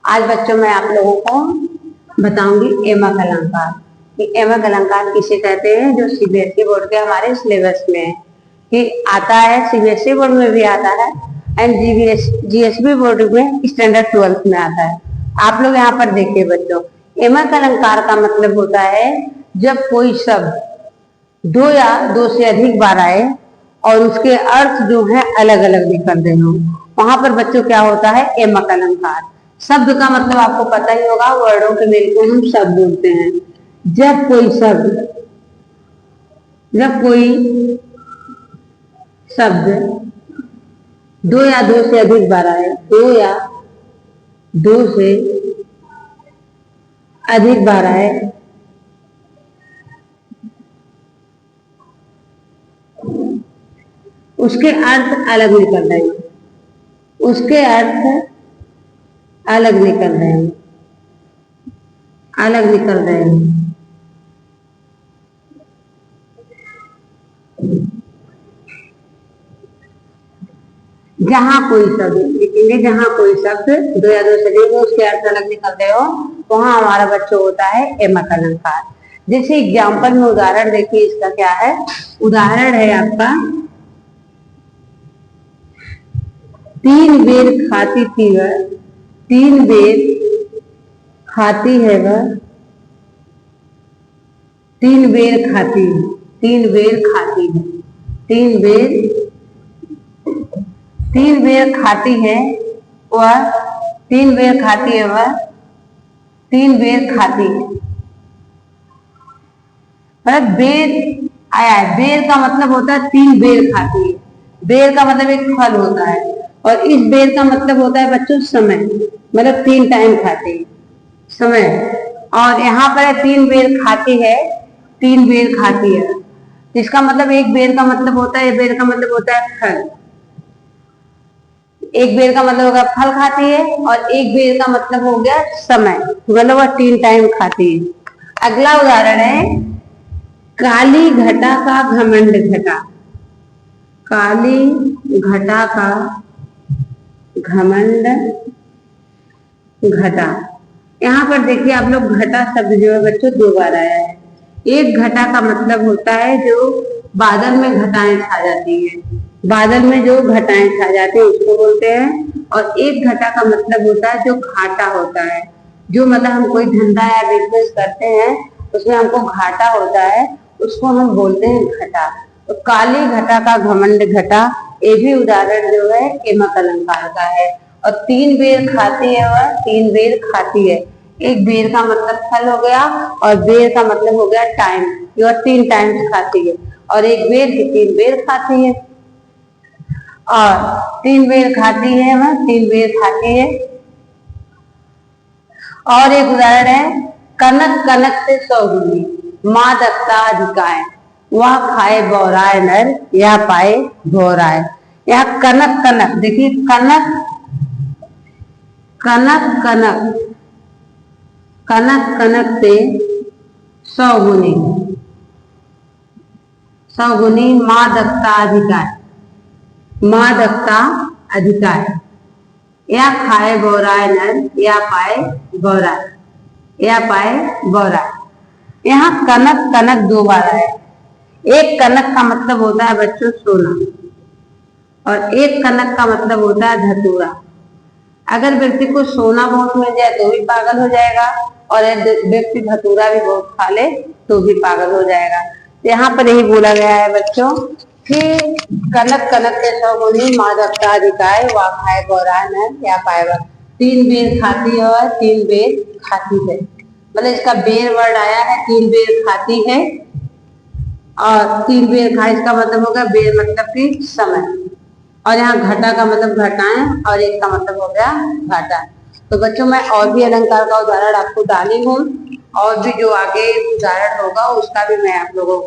आज बच्चों मैं आप लोगों को बताऊंगी एमक अलंकार कि एमक अलंकार किसे कहते हैं, जो सीबीएसई बोर्ड के हमारे सिलेबस में है कि आता है। सीबीएसई बोर्ड में भी आता है एंड जीएसबी बोर्ड में स्टैंडर्ड 12th में आता है। आप लोग यहाँ पर देखिए बच्चों, एमक अलंकार का मतलब होता है जब कोई शब्द दो या दो से अधिक बार आए और उसके अर्थ जो है अलग अलग निकल रहे हो, वहां पर बच्चों क्या होता है, एमक अलंकार। शब्द का मतलब आपको पता ही होगा, वर्डों के मेल को हम शब्द बोलते हैं। जब कोई शब्द दो या दो से अधिक बार आए, दो या दो से अधिक बार आए उसके अर्थ अलग निकल रहे हैं, उसके अर्थ अलग निकल रहे हैं, अलग निकल रहे हैं। जहां कोई शब्द लिखेंगे, जहां कोई शब्द दो या दो से अधिक उसके अर्थ अलग निकल रहे हो, वहां हमारा बच्चों होता है एमक अलंकार। जैसे एग्जाम्पल में उदाहरण देखिए, इसका क्या है, उदाहरण है आपका, तीन बेर खाती थी वह, तीन बेर खाती है वह, तीन बेर खाती है, तीन बेर खाती है, तीन बेर, तीन बेर खाती है वह, तीन बेर खाती है वह, तीन बेर खाती है। मतलब बेर आया है, बेर का मतलब होता है तीन बेर खाती है। बेर का मतलब एक फल होता है और इस बेर का मतलब होता है बच्चों समय, मतलब तीन टाइम खाती है, समय। और यहाँ पर है तीन बेर खाती है, तीन बेर खाती है, इसका मतलब एक बेर का मतलब होता है, बेर का मतलब होता है फल। एक बेर का मतलब होगा फल खाती है और एक बेर का मतलब हो गया समय, मतलब वह तीन टाइम खाती है। अगला उदाहरण है, काली घटा का घमंड घटा, काली घटा का घमंड घटा। यहाँ पर देखिए आप लोग, घटा शब्द जो है बच्चों दो बार आया है। एक घटा का मतलब होता है जो बादल में घटाएं छा जाती है, बादल में जो घटाएं छा जाती है उसको बोलते हैं। और एक घटा का मतलब होता है जो घाटा होता है, जो मतलब हम कोई धंधा या बिजनेस करते हैं उसमें हमको घाटा होता है, उसको हम बोलते हैं घटा। तो काली घटा का घमंड घटा, ये भी उदाहरण जो है एमक अलंकार का है। और तीन बेर खाती है वह, तीन बेर खाती है, एक बेर का मतलब फल हो गया और बेर का मतलब हो गया टाइम, जो तीन टाइम्स खाती है। और एक बेर की तीन बेर खाती है, और तीन बेर खाती है वह, तीन बेर खाती है। और एक उदाहरण है, कनक कनक से सौगुनी, मादकता अधिकाय, वह खाए बौराए नर या पाए भौराए। यहाँ कनक कनक देखिए, कनक कनक कनक, कनक कनक से सौगुनी, सौगुनी मादकता अधिकाय, मादकता अधिकाय, या खाए बौराए नर या पाए बौराए, या पाए बौराए। यहाँ कनक कनक दो बार है। एक कनक का मतलब होता है बच्चों सोना और एक कनक का मतलब होता है धतूरा। अगर व्यक्ति को सोना बहुत मिल जाए तो भी पागल हो जाएगा, और व्यक्ति धतूरा भी बहुत खा ले तो भी पागल हो जाएगा। यहाँ पर यही बोला गया है बच्चों कि कनक कनक के सौगुनी मादकता अधिकाय, वा खाए बौराए नर या पाए बौराए। तीन बेर खाती है और तीन बेर खाती है, मतलब इसका बेर वर्ड आया है, तीन बेर खाती है और तीन बेर खाए, इसका मतलब होगा बेर मतलब कि समय। और यहाँ घटा का मतलब घटाएं और एक का मतलब हो गया घाटा। तो बच्चों मैं और भी अलंकार का उदाहरण आपको डाली हूँ, और भी जो आगे उदाहरण होगा उसका भी मैं आप लोगों